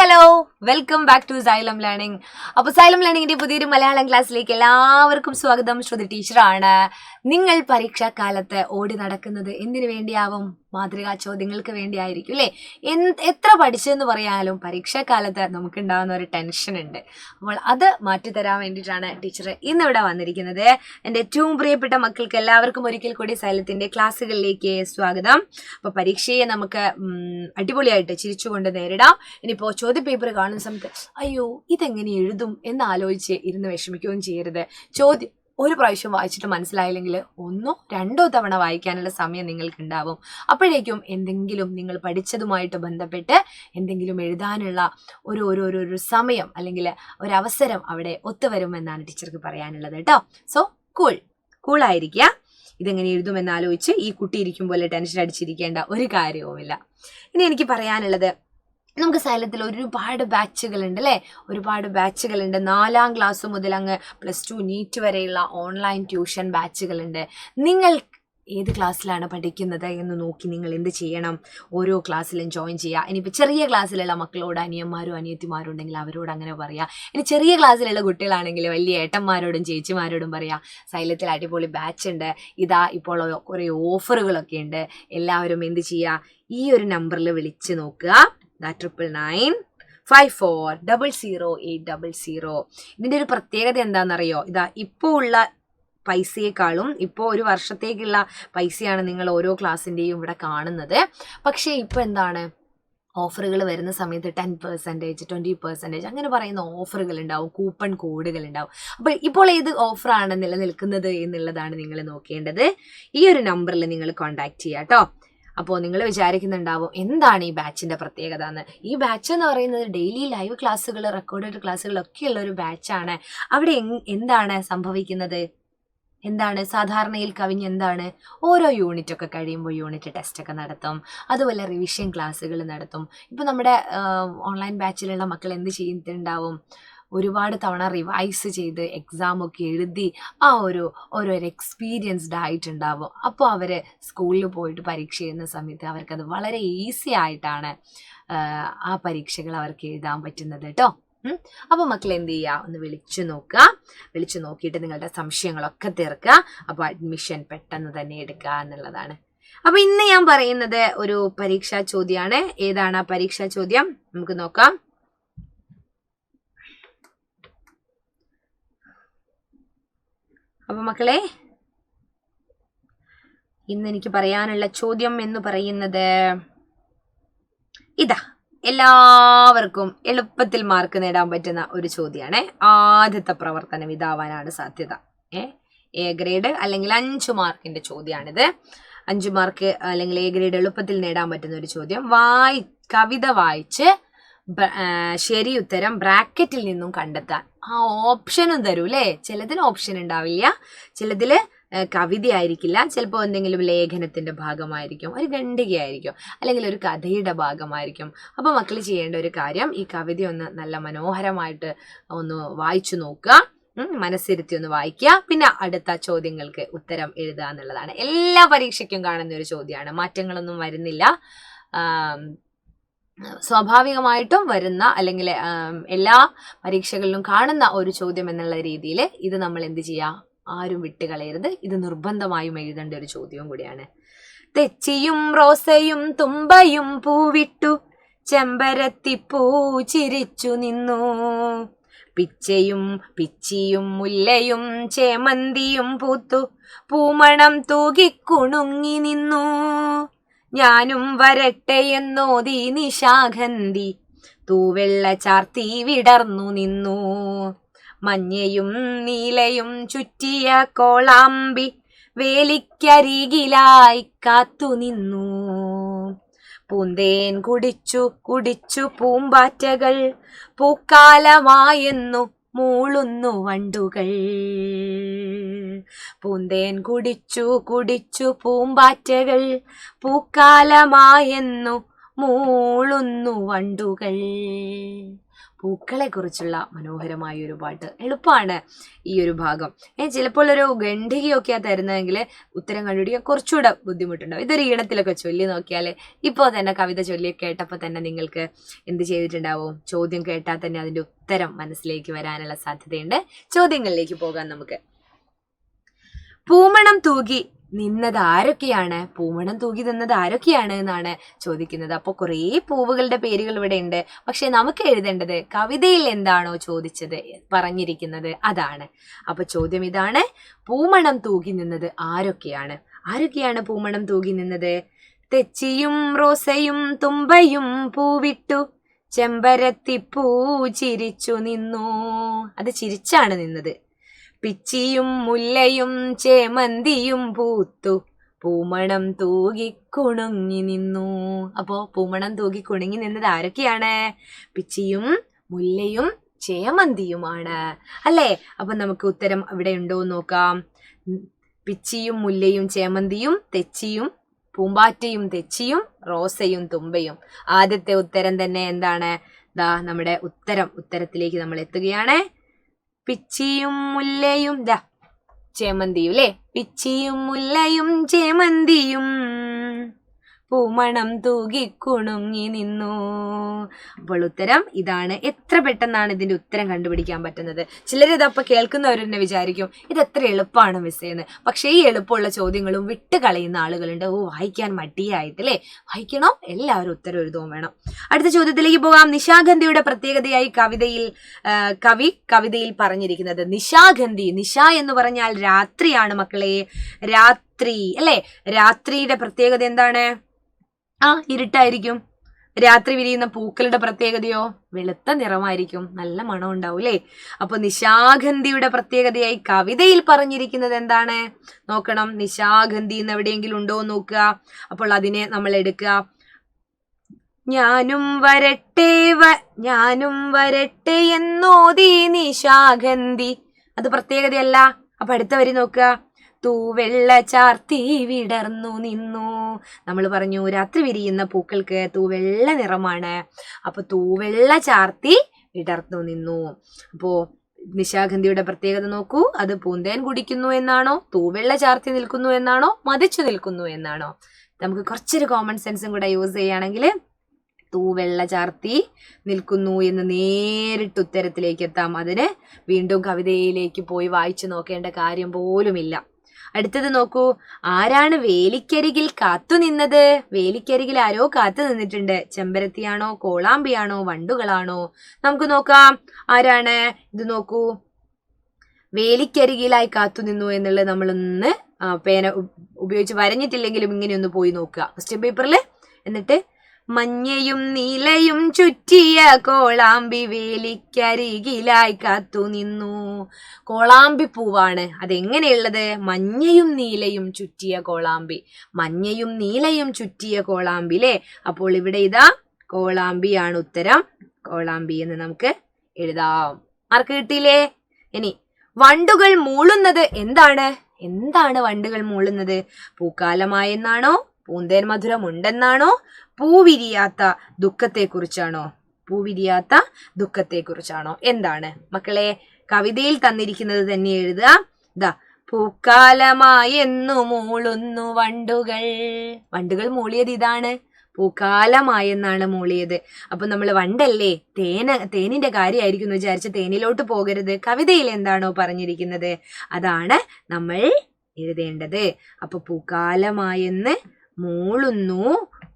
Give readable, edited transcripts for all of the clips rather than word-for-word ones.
Hello, welcome back to Xylem learning. അപ്പോൾ സൈലം ലേണിംഗിന്റെ പുതിയൊരു മലയാളം ക്ലാസ്സിലേക്ക് എല്ലാവർക്കും സ്വാഗതം. ശ്രുതി ടീച്ചറാണ്. നിങ്ങൾ പരീക്ഷാക്കാലത്ത് ഓടി നടക്കുന്നത് എന്തിനു വേണ്ടിയാവും? മാതൃകാ ചോദ്യങ്ങൾക്ക് വേണ്ടിയായിരിക്കും അല്ലേ? എത്ര പഠിച്ചെന്ന് പറയാലും പരീക്ഷാക്കാലത്ത് നമുക്കുണ്ടാകുന്ന ഒരു ടെൻഷൻ ഉണ്ട്. അപ്പോൾ അത് മാറ്റിത്തരാൻ വേണ്ടിയിട്ടാണ് ടീച്ചർ ഇന്നിവിടെ വന്നിരിക്കുന്നത്. എൻ്റെ ഏറ്റവും പ്രിയപ്പെട്ട മക്കൾക്ക് എല്ലാവർക്കും ഒരിക്കൽ കൂടി സൈലത്തിൻ്റെ ക്ലാസ്സുകളിലേക്ക് സ്വാഗതം. അപ്പോൾ പരീക്ഷയെ നമുക്ക് അടിപൊളിയായിട്ട് ചിരിച്ചുകൊണ്ട് നേരിടാം. ഇനിയിപ്പോൾ ചോദ്യപേപ്പർ കാണുന്ന സമയത്ത് അയ്യോ ഇതെങ്ങനെ എഴുതും എന്നാലോചിച്ച് ഇരുന്ന് വിഷമിക്കുകയും ചെയ്യരുത്. ചോദ്യം ഒരു പ്രാവശ്യം വായിച്ചിട്ട് മനസ്സിലായില്ലെങ്കിൽ 1 or 2 തവണ വായിക്കാനുള്ള സമയം നിങ്ങൾക്കുണ്ടാവും. അപ്പോഴേക്കും എന്തെങ്കിലും നിങ്ങൾ പഠിച്ചതുമായിട്ട് ബന്ധപ്പെട്ട് എന്തെങ്കിലും എഴുതാനുള്ള ഒരു സമയം അല്ലെങ്കിൽ ഒരവസരം അവിടെ ഒത്തുവരുമെന്നാണ് ടീച്ചർക്ക് പറയാനുള്ളത് കേട്ടോ. സോ കൂളായിരിക്കുക. ഇതെങ്ങനെ എഴുതുമെന്നാലോചിച്ച് ഈ കുട്ടി ഇരിക്കും പോലെ ടെൻഷൻ അടിച്ചിരിക്കേണ്ട ഒരു കാര്യവുമില്ല. ഇനി എനിക്ക് പറയാനുള്ളത്, നമുക്ക് സൈലത്തിൽ ഒരുപാട് ബാച്ചുകളുണ്ട് അല്ലേ? ഒരുപാട് ബാച്ചുകളുണ്ട്. 4ാം ക്ലാസ് മുതൽ അങ്ങ് +2 നീറ്റ് വരെയുള്ള ഓൺലൈൻ ട്യൂഷൻ ബാച്ചുകളുണ്ട്. നിങ്ങൾ ഏത് ക്ലാസ്സിലാണ് പഠിക്കുന്നത് എന്ന് നോക്കി നിങ്ങൾ എന്ത് ചെയ്യണം? ഓരോ ക്ലാസ്സിലും ജോയിൻ ചെയ്യുക. ഇനിയിപ്പോൾ ചെറിയ ക്ലാസ്സിലുള്ള മക്കളോട് അനിയന്മാരും അനിയത്തിമാരും ഉണ്ടെങ്കിൽ അവരോട് അങ്ങനെ പറയുക. ഇനി ചെറിയ ക്ലാസ്സിലുള്ള കുട്ടികളാണെങ്കിൽ വലിയ ഏട്ടന്മാരോടും ചേച്ചിമാരോടും പറയുക, സൈലത്തിൽ അടിപൊളി ബാച്ച് ഉണ്ട്, ഇതാ ഇപ്പോൾ കുറേ ഓഫറുകളൊക്കെ ഉണ്ട്, എല്ലാവരും എന്ത് ചെയ്യുക, ഈ ഒരു നമ്പറിൽ വിളിച്ച് നോക്കുക. 9995400800. ഇതിൻ്റെ ഒരു പ്രത്യേകത എന്താണെന്നറിയോ? ഇതാ ഇപ്പോൾ ഉള്ള പൈസയെക്കാളും ഇപ്പോൾ ഒരു വർഷത്തേക്കുള്ള പൈസയാണ് നിങ്ങൾ ഓരോ ക്ലാസ്സിൻ്റെയും ഇവിടെ കാണുന്നത്. പക്ഷേ ഇപ്പോൾ എന്താണ്, ഓഫറുകൾ വരുന്ന സമയത്ത് 10%, 20% അങ്ങനെ പറയുന്ന ഓഫറുകൾ ഉണ്ടാവും, കൂപ്പൺ കോഡുകൾ ഉണ്ടാവും. അപ്പോൾ ഇപ്പോൾ ഏത് ഓഫറാണ് നിലനിൽക്കുന്നത് എന്നുള്ളതാണ് നിങ്ങൾ നോക്കേണ്ടത്. ഈ ഒരു നമ്പറിൽ നിങ്ങൾ കോൺടാക്ട് ചെയ്യുക കേട്ടോ. അപ്പോൾ നിങ്ങൾ വിചാരിക്കുന്നുണ്ടാവും എന്താണ് ഈ ബാച്ചിൻ്റെ പ്രത്യേകത എന്ന്. ഈ ബാച്ച് എന്ന് പറയുന്നത് ഡെയിലി ലൈവ് ക്ലാസ്സുകൾ, റെക്കോർഡഡ് ക്ലാസ്സുകളൊക്കെ ഉള്ള ഒരു ബാച്ചാണ്. അവിടെ എന്താണ് സംഭവിക്കുന്നത്? എന്താണ് സാധാരണയിൽ കവിഞ്ഞ് എന്താണ്, ഓരോ യൂണിറ്റൊക്കെ കഴിയുമ്പോൾ യൂണിറ്റ് ടെസ്റ്റൊക്കെ നടത്തും, അതുപോലെ റിവിഷൻ ക്ലാസ്സുകൾ നടത്തും. ഇപ്പോൾ നമ്മുടെ ഓൺലൈൻ ബാച്ചിലുള്ള മക്കൾ എന്ത് ചെയ്യുന്നുണ്ടാവും, ഒരുപാട് തവണ റിവൈസ് ചെയ്ത് എക്സാമൊക്കെ എഴുതി ഓരോ എക്സ്പീരിയൻസ്ഡ് ആയിട്ടുണ്ടാവും. അപ്പോൾ അവർ സ്കൂളിൽ പോയിട്ട് പരീക്ഷ ചെയ്യുന്ന സമയത്ത് അവർക്കത് വളരെ ഈസി ആയിട്ടാണ് ആ പരീക്ഷകൾ അവർക്ക് എഴുതാൻ പറ്റുന്നത് കേട്ടോ. അപ്പോൾ മക്കൾ എന്ത് ചെയ്യുക, ഒന്ന് വിളിച്ചു നോക്കുക. വിളിച്ചു നോക്കിയിട്ട് നിങ്ങളുടെ സംശയങ്ങളൊക്കെ തീർക്കുക. അപ്പോൾ അഡ്മിഷൻ പെട്ടെന്ന് തന്നെ എടുക്കുക എന്നുള്ളതാണ്. അപ്പോൾ ഇന്ന് ഞാൻ പറയുന്നത് ഒരു പരീക്ഷാ ചോദ്യമാണ്. ഏതാണ് ആ പരീക്ഷാ ചോദ്യം? നമുക്ക് നോക്കാം. അപ്പോൾ മക്കളെ, ഇന്ന് എനിക്ക് പറയാനുള്ള ചോദ്യം എന്ന് പറയുന്നത് ഇതാ, എല്ലാവർക്കും എളുപ്പത്തിൽ മാർക്ക് നേടാൻ പറ്റുന്ന ഒരു ചോദ്യമാണ്. ആദ്യത്തെ പ്രവർത്തനം ഇതാവാനാണ് സാധ്യത. എ ഗ്രേഡ് അല്ലെങ്കിൽ 5 മാർക്കിന്റെ ചോദ്യമാണിത്. 5 മാർക്ക് അല്ലെങ്കിൽ എ ഗ്രേഡ് എളുപ്പത്തിൽ നേടാൻ പറ്റുന്ന ഒരു ചോദ്യം. കവിത വായിച്ച് ശരി ഉത്തരം ബ്രാക്കറ്റിൽ നിന്നും കണ്ടെത്താൻ. ആ ഓപ്ഷനും തരൂ അല്ലേ? ചിലതിൽ ഓപ്ഷൻ ഉണ്ടാവില്ല, ചിലതിൽ കവിതയായിരിക്കില്ല, ചിലപ്പോൾ എന്തെങ്കിലും ലേഖനത്തിന്റെ ഭാഗമായിരിക്കും, ഒരു ഖണ്ഡികയായിരിക്കും, അല്ലെങ്കിൽ ഒരു കഥയുടെ ഭാഗമായിരിക്കും. അപ്പോൾ മക്കൾ ചെയ്യേണ്ട ഒരു കാര്യം, ഈ കവിത ഒന്ന് നല്ല മനോഹരമായിട്ട് ഒന്ന് വായിച്ചു നോക്കുക, മനസ്സിരുത്തി ഒന്ന് വായിക്കുക. പിന്നെ അടുത്ത ചോദ്യങ്ങൾക്ക് ഉത്തരം എഴുതുക എന്നുള്ളതാണ്. എല്ലാ പരീക്ഷയ്ക്കും കാണുന്ന ഒരു ചോദ്യമാണ്, മാറ്റങ്ങളൊന്നും വരുന്നില്ല. സ്വാഭാവികമായിട്ടും വരുന്ന അല്ലെങ്കിൽ എല്ലാ പരീക്ഷകളിലും കാണുന്ന ഒരു ചോദ്യം എന്നുള്ള രീതിയിൽ ഇത് നമ്മൾ എന്ത് ചെയ്യുക, ആരും വിട്ടുകളയരുത്. ഇത് നിർബന്ധമായും എഴുതേണ്ട ഒരു ചോദ്യവും കൂടിയാണ്. തെച്ചിയും റോസയും തുമ്പയും പൂവിട്ടു ചെമ്പരത്തിപ്പൂ ചിരിച്ചു നിന്നു, പിച്ചയും പിച്ചിയും മുല്ലയും ചേമന്തിയും പൂത്തു പൂമണം തൂകിക്കുണുങ്ങി നിന്നു, ഞാനും വരട്ടെ എന്നോതി നിശാഗന്ധി തൂവെള്ള ചാർത്തി വിടർന്നു നിന്നു, മഞ്ഞയും നീലയും ചുറ്റിയ കോളാമ്പി വേലിക്കരികിലായി കാത്തു നിന്നു, പൂന്തേൻ കുടിച്ചു കുടിച്ചു പൂമ്പാറ്റകൾ പൂക്കാലമായെന്നു മൂളുന്നു വണ്ടുകൾ, പൂന്തേൻ കുടിച്ചു കുടിച്ചു പൂമ്പാറ്റകൾ പൂക്കാലമായെന്നു മൂളുന്നു വണ്ടുകൾ. പൂക്കളെ കുറിച്ചുള്ള മനോഹരമായ ഒരു പാട്ട്. എളുപ്പമാണ് ഈ ഒരു ഭാഗം. ചിലപ്പോൾ ഒരു ഖണ്ഡികയൊക്കെയാ തരുന്നതെങ്കിൽ ഉത്തരം കണ്ടുപിടിക്കാൻ കുറച്ചുകൂടെ ബുദ്ധിമുട്ടുണ്ടാവും. ഇതൊരു ഈണത്തിലൊക്കെ ചൊല്ലി നോക്കിയാൽ ഇപ്പോൾ തന്നെ കവിത ചൊല്ലി കേട്ടപ്പോൾ തന്നെ നിങ്ങൾക്ക് എന്ത് ചെയ്തിട്ടുണ്ടാവും? ചോദ്യം കേട്ടാൽ തന്നെ അതിൻ്റെ ഉത്തരം മനസ്സിലേക്ക് വരാനുള്ള സാധ്യതയുണ്ട്. ചോദ്യങ്ങളിലേക്ക് പോകാം നമുക്ക്. പൂമണം തൂകി നിന്നത് ആരൊക്കെയാണ്? പൂമണം തൂകി നിന്നത് ആരൊക്കെയാണ് എന്നാണ് ചോദിക്കുന്നത്. അപ്പോൾ കുറേ പൂവുകളുടെ പേരുകൾ ഇവിടെ ഉണ്ട്. പക്ഷെ നമുക്ക് എഴുതേണ്ടത് കവിതയിൽ എന്താണോ ചോദിച്ചത് പറഞ്ഞിരിക്കുന്നത് അതാണ്. അപ്പൊ ചോദ്യം ഇതാണ്, പൂമണം തൂകി നിന്നത് ആരൊക്കെയാണ്? ആരൊക്കെയാണ് പൂമണം തൂകി നിന്നത്? തെച്ചിയും റോസയും തുമ്പയും പൂവിട്ടു ചെമ്പരത്തിപ്പൂ ചിരിച്ചു നിന്നു. അത് ചിരിച്ചാണ് നിന്നത്. പിച്ചിയും മുല്ലയും ചേമന്തിയും പൂത്തു പൂമണം തൂകി കുണുങ്ങി നിന്നു. അപ്പോ പൂമണം തൂകി കുണുങ്ങി നിന്നത് ആരൊക്കെയാണ്? പിച്ചിയും മുല്ലയും ചേമന്തിയുമാണ് അല്ലേ? അപ്പൊ നമുക്ക് ഉത്തരം ഇവിടെ ഉണ്ടോ നോക്കാം. പിച്ചിയും മുല്ലയും ചേമന്തിയും, തെച്ചിയും പൂമ്പാറ്റയും തെച്ചിയും, റോസയും തുമ്പയും. ആദ്യത്തെ ഉത്തരം തന്നെ എന്താണ്? നമ്മുടെ ഉത്തരത്തിലേക്ക് നമ്മൾ എത്തുകയാണ്. പിച്ചിയും മുല്ലയും ചേമന്തിയും അല്ലേ? പിച്ചിയും മുല്ലയും ചേമന്തിയും പൂമണം തൂകി കുണുങ്ങി നിന്നു. അപ്പോൾ ഉത്തരം ഇതാണ്. എത്ര പെട്ടെന്നാണ് ഇതിന്റെ ഉത്തരം കണ്ടുപിടിക്കാൻ പറ്റുന്നത്. ചിലരിതപ്പൊ കേൾക്കുന്നവരെന്നെ വിചാരിക്കും ഇത് എത്ര എളുപ്പമാണ് മിസ്സേന്ന്. പക്ഷേ ഈ എളുപ്പമുള്ള ചോദ്യങ്ങളും വിട്ട് കളയുന്ന ആളുകളുണ്ട്. വായിക്കാൻ മടിയായിട്ടല്ലേ? വായിക്കണം, എല്ലാവരും ഉത്തരം എഴുതുകയും വേണം. അടുത്ത ചോദ്യത്തിലേക്ക് പോകാം. നിശാഗന്ധിയുടെ പ്രത്യേകതയായി കവിതയിൽ പറഞ്ഞിരിക്കുന്നത് നിശാഗന്ധി. നിശ എന്ന് പറഞ്ഞാൽ രാത്രിയാണ് മക്കളെ. രാത്രി അല്ലെ? രാത്രിയുടെ പ്രത്യേകത എന്താണ്? ഇരുട്ടായിരിക്കും. രാത്രി വിരിയുന്ന പൂക്കളുടെ പ്രത്യേകതയോ വെളുത്ത നിറമായിരിക്കും, നല്ല മണം ഉണ്ടാവും അല്ലേ? അപ്പൊ നിശാഗന്ധിയുടെ പ്രത്യേകതയായി കവിതയിൽ പറഞ്ഞിരിക്കുന്നത് എന്താണ് നോക്കണം. നിശാഗന്ധി എന്ന് എവിടെയെങ്കിലും ഉണ്ടോ നോക്കുക. അപ്പോൾ അതിനെ നമ്മൾ എടുക്കുക. ഞാനും വരട്ടെ എന്നോതി നിശാഗന്ധി. അത് പ്രത്യേകതയല്ല. അപ്പൊ അടുത്ത വരി നോക്കുക. തൂവെള്ള ചാർത്തി വിടർന്നു നിന്നു. നമ്മൾ പറഞ്ഞു രാത്രി വിരിയുന്ന പൂക്കൾക്ക് തൂവെള്ള നിറമാണ്. അപ്പൊ തൂവെള്ള ചാർത്തി വിടർന്നു നിന്നു. അപ്പോ നിശാഗന്ധിയുടെ പ്രത്യേകത നോക്കൂ. അത് പൂന്തേൻ കുടിക്കുന്നു എന്നാണോ, തൂവെള്ള ചാർത്തി നിൽക്കുന്നു എന്നാണോ, മതിച്ചു നിൽക്കുന്നു എന്നാണോ? നമുക്ക് കുറച്ചൊരു കോമൺ സെൻസും കൂടെ യൂസ് ചെയ്യുകയാണെങ്കിൽ തൂവെള്ള ചാർത്തി നിൽക്കുന്നു എന്ന് നേരിട്ട് ഉത്തരത്തിലേക്ക് എത്താം. അതിന് വീണ്ടും കവിതയിലേക്ക് പോയി വായിച്ചു നോക്കേണ്ട കാര്യം പോലുമില്ല. അടുത്തത് നോക്കൂ. ആരാണ് വേലിക്കരികിൽ കാത്തുനിന്നത്? വേലിക്കരികിൽ ആരോ കാത്തു നിന്നിട്ടുണ്ട്. ചെമ്പരത്തിയാണോ, കോളാമ്പിയാണോ, വണ്ടുകളാണോ? നമുക്ക് നോക്കാം ആരാണ്. ഇത് നോക്കൂ. വേലിക്കരികിലായി കാത്തുനിന്നു എന്നുള്ളത് നമ്മളൊന്ന് പേന ഉപയോഗിച്ച് വരഞ്ഞിട്ടില്ലെങ്കിലും ഇങ്ങനെയൊന്ന് പോയി നോക്കുക ക്വസ്റ്റ്യൻ പേപ്പറിൽ. എന്നിട്ട് മഞ്ഞയും നീലയും ചുറ്റിയ കോളാമ്പി വേലിക്കരികിലായി കാത്തു നിന്നു. കോളാമ്പി പൂവാണ്. അതെങ്ങനെയുള്ളത്? മഞ്ഞയും നീലയും ചുറ്റിയ കോളാമ്പി. മഞ്ഞയും നീലയും ചുറ്റിയ കോളാമ്പി അല്ലേ? അപ്പോൾ ഇവിടെ ഇതാ കോളാമ്പിയാണ് ഉത്തരം. കോളാമ്പി എന്ന് നമുക്ക് എഴുതാം. മാർക്ക് കിട്ടിയില്ലേ? ഇനി വണ്ടുകൾ മൂളുന്നത് എന്താണ്? എന്താണ് വണ്ടുകൾ മൂളുന്നത്? പൂക്കാലമായെന്നാണോ, പൂന്തേൻ മധുരം ഉണ്ടെന്നാണോ, പൂവിരിയാത്ത ദുഃഖത്തെക്കുറിച്ചാണോ? പൂവിരിയാത്ത ദുഃഖത്തെക്കുറിച്ചാണോ? എന്താണ് മക്കളെ? കവിതയിൽ തന്നിരിക്കുന്നത് തന്നെ എഴുതുക. പൂക്കാലമായെന്നു മൂളുന്നു വണ്ടുകൾ. വണ്ടുകൾ മൂളിയത് ഇതാണ്. പൂക്കാലമായെന്നാണ് മൂളിയത്. അപ്പൊ നമ്മൾ വണ്ടല്ലേ, തേനിന്റെ കാര്യമായിരിക്കും എന്ന് വിചാരിച്ച് തേനിലോട്ട് പോകരുത്. കവിതയിൽ എന്താണോ പറഞ്ഞിരിക്കുന്നത് അതാണ് നമ്മൾ എഴുതേണ്ടത്. അപ്പൊ പൂക്കാലമായെന്ന് മൂളുന്നു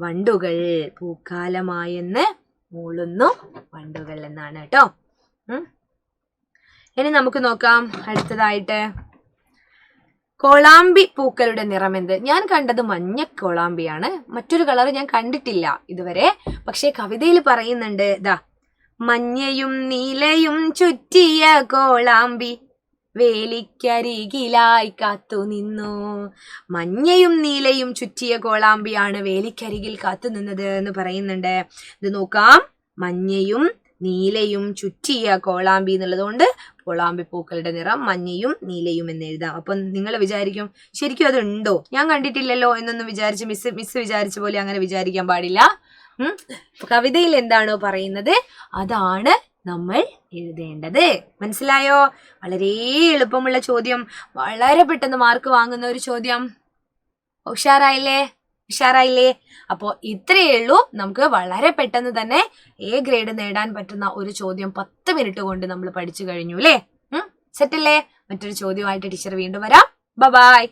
വണ്ടുകൾ. പൂക്കാലമായെന്ന് മൂളുന്നു വണ്ടുകൾ എന്നാണ് കേട്ടോ. ഇനി നമുക്ക് നോക്കാം അടുത്തതായിട്ട്. കോളാമ്പി പൂക്കളുടെ നിറം എന്ത്? ഞാൻ കണ്ടത് മഞ്ഞ കോളാമ്പിയാണ്. മറ്റൊരു കളർ ഞാൻ കണ്ടിട്ടില്ല ഇതുവരെ. പക്ഷെ കവിതയിൽ പറയുന്നുണ്ട് മഞ്ഞയും നീലയും ചുറ്റിയ കോളാമ്പി വേലിക്കരികിലായി കാത്തു നിന്നു. മഞ്ഞയും നീലയും ചുറ്റിയ കോളാമ്പിയാണ് വേലിക്കരികിൽ കാത്തു നിന്നത് എന്ന് പറയുന്നുണ്ട്. ഇത് നോക്കാം. മഞ്ഞയും നീലയും ചുറ്റിയ കോളാമ്പി എന്നുള്ളതുകൊണ്ട് കോളാമ്പി പൂക്കളുടെ നിറം മഞ്ഞയും നീലയും എന്ന് എഴുതാം. അപ്പൊ നിങ്ങൾ വിചാരിക്കും ശരിക്കും അതുണ്ടോ, ഞാൻ കണ്ടിട്ടില്ലല്ലോ എന്നൊന്നും വിചാരിച്ച് മിസ് വിചാരിച്ച പോലെ അങ്ങനെ വിചാരിക്കാൻ പാടില്ല. കവിതയിൽ എന്താണോ പറയുന്നത് അതാണ് നമ്മൾ എഴുതേണ്ടത്. മനസ്സിലായോ? വളരെ എളുപ്പമുള്ള ചോദ്യം, വളരെ പെട്ടെന്ന് മാർക്ക് വാങ്ങുന്ന ഒരു ചോദ്യം. ഉഷാറായില്ലേ? അപ്പോ ഇത്രയേ ഉള്ളൂ. നമുക്ക് വളരെ പെട്ടെന്ന് തന്നെ A ഗ്രേഡ് നേടാൻ പറ്റുന്ന ഒരു ചോദ്യം 10 മിനിറ്റ് കൊണ്ട് നമ്മൾ പഠിച്ചു കഴിഞ്ഞു അല്ലേ? സെറ്റല്ലേ? മറ്റൊരു ചോദ്യമായിട്ട് ടീച്ചർ വീണ്ടും വരാം. ബൈ.